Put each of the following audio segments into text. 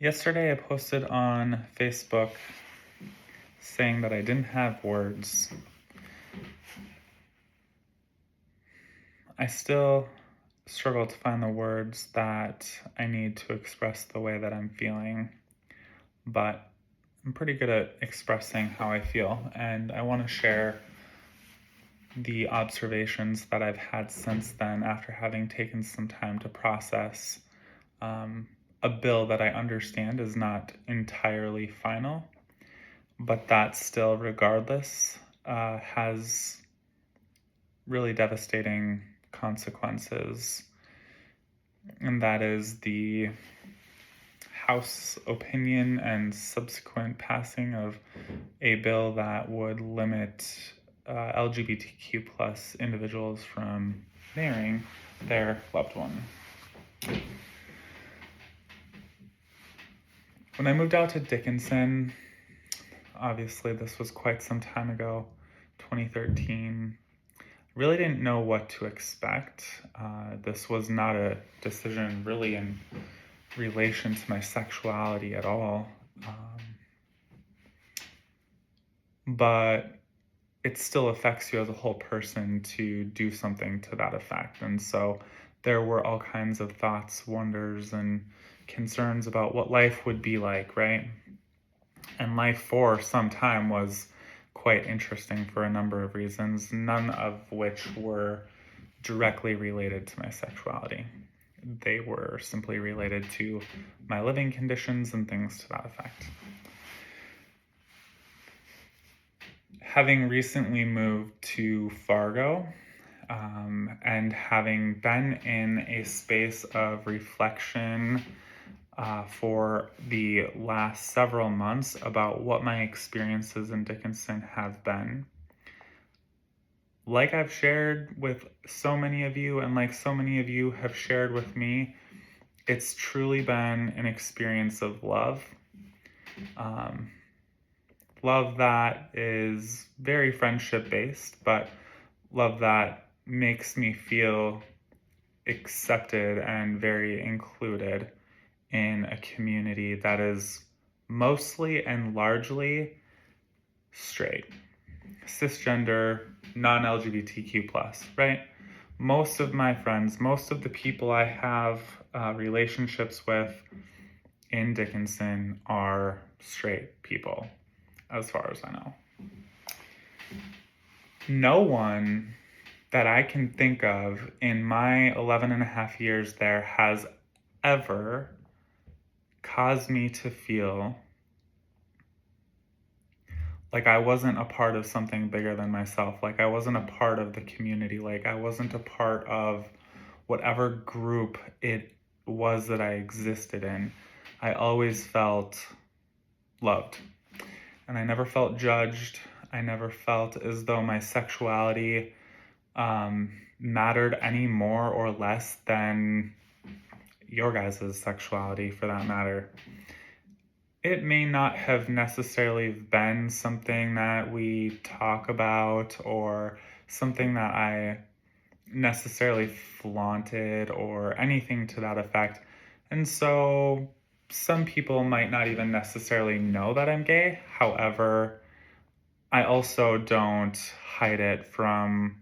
Yesterday, I posted on Facebook saying that I didn't have words. I still struggle to find the words that I need to express the way that I'm feeling, but I'm pretty good at expressing how I feel, and I want to share the observations that I've had since then after having taken some time to process a bill that I understand is not entirely final, but that still, regardless, has really devastating consequences. And that is the House opinion and subsequent passing of a bill that would limit LGBTQ plus individuals from marrying their loved one. When I moved out to Dickinson, obviously this was quite some time ago, 2013, really didn't know what to expect. This was not a decision really in relation to my sexuality at all. But it still affects you as a whole person to do something to that effect. And so there were all kinds of thoughts, wonders, and concerns about what life would be like, right? And life for some time was quite interesting for a number of reasons, none of which were directly related to my sexuality. They were simply related to my living conditions and things to that effect. Having recently moved to Fargo, and having been in a space of reflection for the last several months about what my experiences in Dickinson have been. Like I've shared with so many of you, and like so many of you have shared with me, it's truly been an experience of love. Love that is very friendship based, but love that makes me feel accepted and very included in a community that is mostly and largely straight, cisgender, non-LGBTQ plus, right? Most of my friends, most of the people I have relationships with in Dickinson are straight people, as far as I know. No one that I can think of in my 11 and a half years there has ever caused me to feel like I wasn't a part of something bigger than myself, like I wasn't a part of the community, like I wasn't a part of whatever group it was that I existed in. I always felt loved, and I never felt judged. I never felt as though my sexuality mattered any more or less than your guys' sexuality, for that matter. It may not have necessarily been something that we talk about or something that I necessarily flaunted or anything to that effect. And so some people might not even necessarily know that I'm gay. However, I also don't hide it from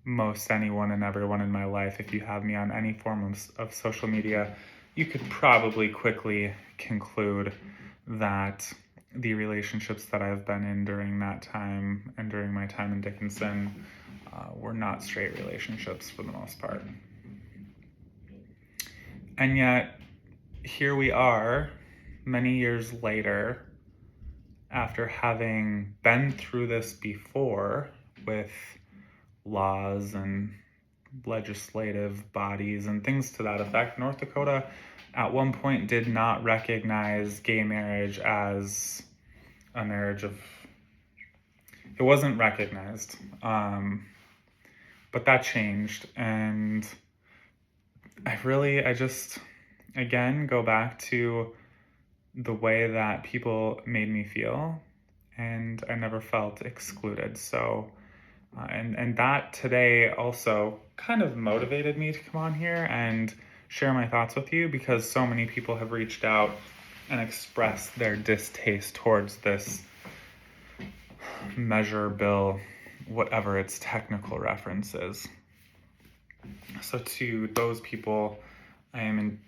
most anyone and everyone in my life. If you have me on any form of social media, you could probably quickly conclude that the relationships that I've been in during that time and during my time in Dickinson were not straight relationships for the most part. And yet, here we are, many years later, after having been through this before with laws and legislative bodies and things to that effect. North Dakota at one point did not recognize gay marriage as a marriage of, it wasn't recognized. But that changed, and I just, again, go back to the way that people made me feel, and I never felt excluded. So, and that today also kind of motivated me to come on here and share my thoughts with you, because so many people have reached out and express their distaste towards this Measure Bill, whatever its technical reference is. So to those people, I am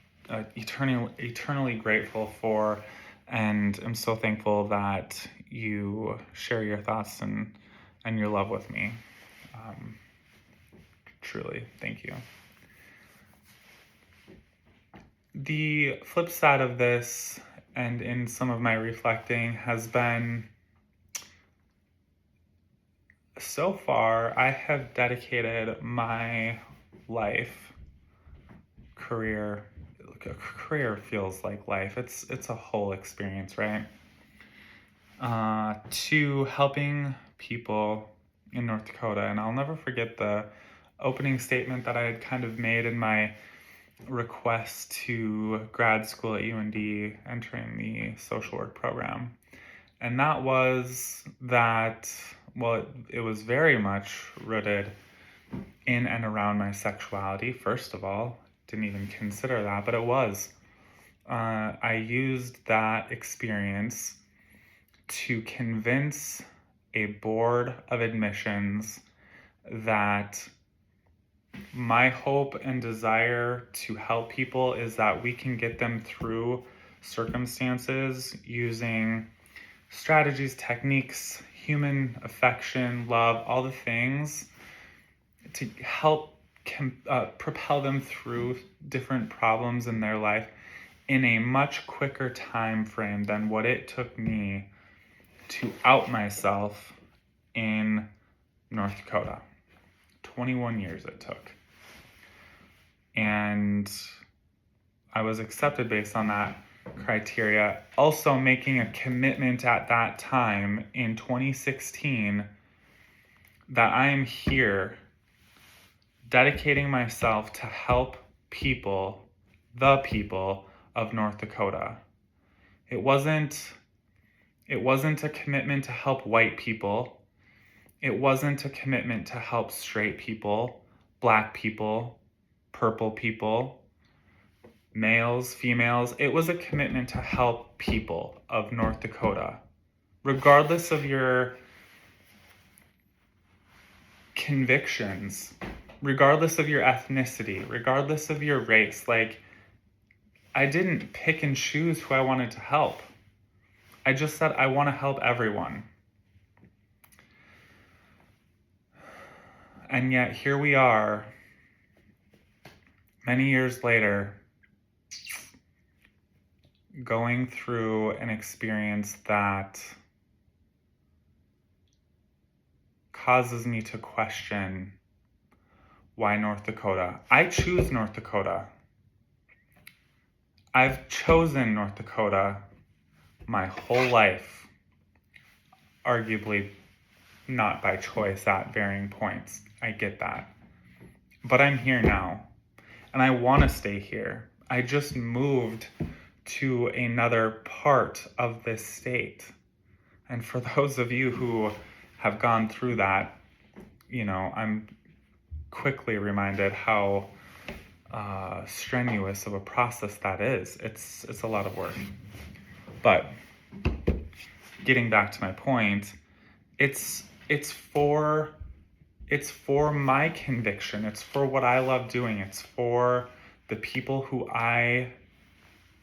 eternally grateful for, and I'm so thankful that you share your thoughts and your love with me. Truly, thank you. The flip side of this, and in some of my reflecting, has been, so far, I have dedicated my life, career feels like life. It's a whole experience, right? To helping people in North Dakota. And I'll never forget the opening statement that I had kind of made in my request to grad school at UND, entering the social work program. And that was that, well, it was very much rooted in and around my sexuality, first of all. Didn't even consider that, but it was. I used that experience to convince a board of admissions that my hope and desire to help people is that we can get them through circumstances using strategies, techniques, human affection, love, all the things to help propel them through different problems in their life in a much quicker time frame than what it took me to out myself in North Dakota. 21 years it took. And I was accepted based on that criteria. Also making a commitment at that time in 2016 that I am here dedicating myself to help people, the people of North Dakota. It wasn't a commitment to help white people. It wasn't a commitment to help straight people, black people, purple people, males, females. It was a commitment to help people of North Dakota, regardless of your convictions, regardless of your ethnicity, regardless of your race. Like, I didn't pick and choose who I wanted to help. I just said I want to help everyone. And yet here we are, many years later, going through an experience that causes me to question why North Dakota. I choose North Dakota. I've chosen North Dakota my whole life, arguably not by choice at varying points. I get that. But I'm here now, and I want to stay here. I just moved to another part of this state. And for those of you who have gone through that, I'm quickly reminded how strenuous of a process that is. It's a lot of work. But getting back to my point, it's for my conviction. It's for what I love doing. It's for the people who I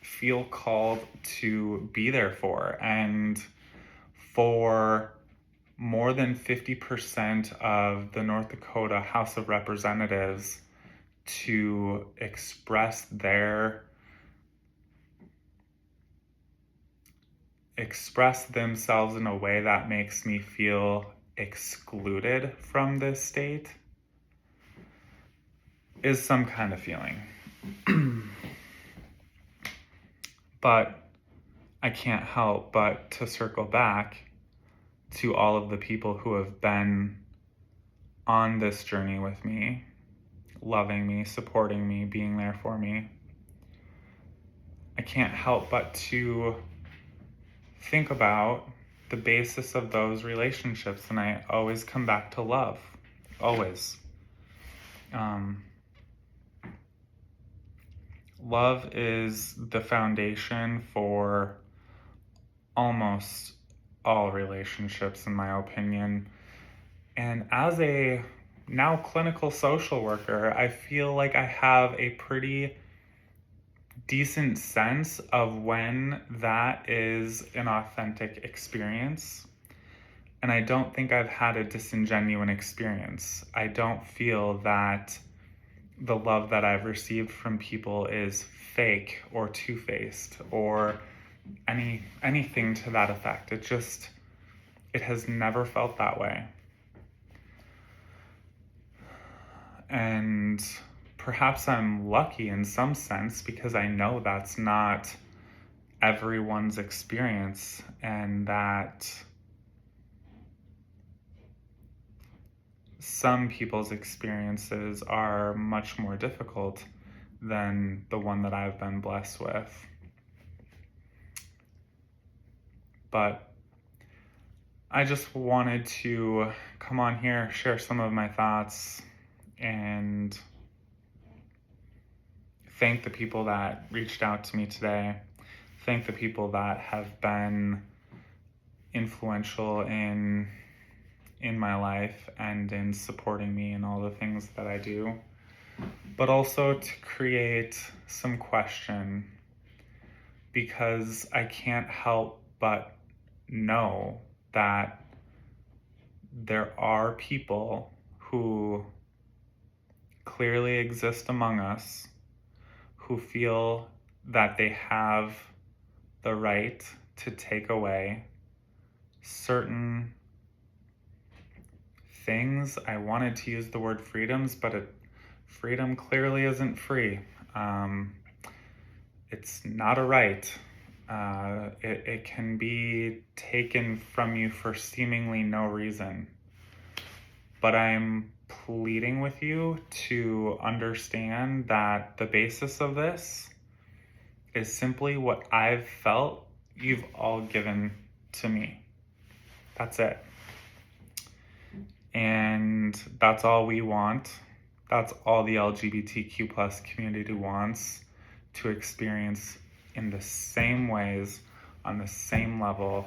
feel called to be there for. And for more than 50% of the North Dakota House of Representatives to express themselves in a way that makes me feel excluded from this state is some kind of feeling. But I can't help but to circle back to all of the people who have been on this journey with me, loving me, supporting me, being there for me. I can't help but to think about the basis of those relationships, and I always come back to love. Always. love is the foundation for almost all relationships, in my opinion. And as a now clinical social worker, I feel like I have a pretty decent sense of when that is an authentic experience. And I don't think I've had a disingenuous experience. I don't feel that the love that I've received from people is fake or two-faced or anything to that effect. It has never felt that way. And perhaps I'm lucky in some sense because I know that's not everyone's experience, and that some people's experiences are much more difficult than the one that I've been blessed with. But I just wanted to come on here, share some of my thoughts, and thank the people that reached out to me today. Thank the people that have been influential in my life and in supporting me in all the things that I do. But also to create some question, because I can't help but know that there are people who clearly exist among us who feel that they have the right to take away certain things. I wanted to use the word freedoms, but freedom clearly isn't free. It's not a right. It can be taken from you for seemingly no reason. But I'm pleading with you to understand that the basis of this is simply what I've felt you've all given to me. That's it. And that's all we want. That's all the LGBTQ plus community wants, to experience in the same ways, on the same level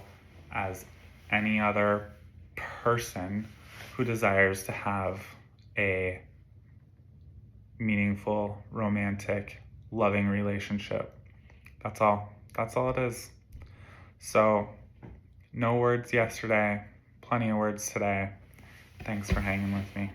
as any other person who desires to have a meaningful, romantic, loving relationship. That's all. That's all it is. So, no words yesterday, plenty of words today. Thanks for hanging with me.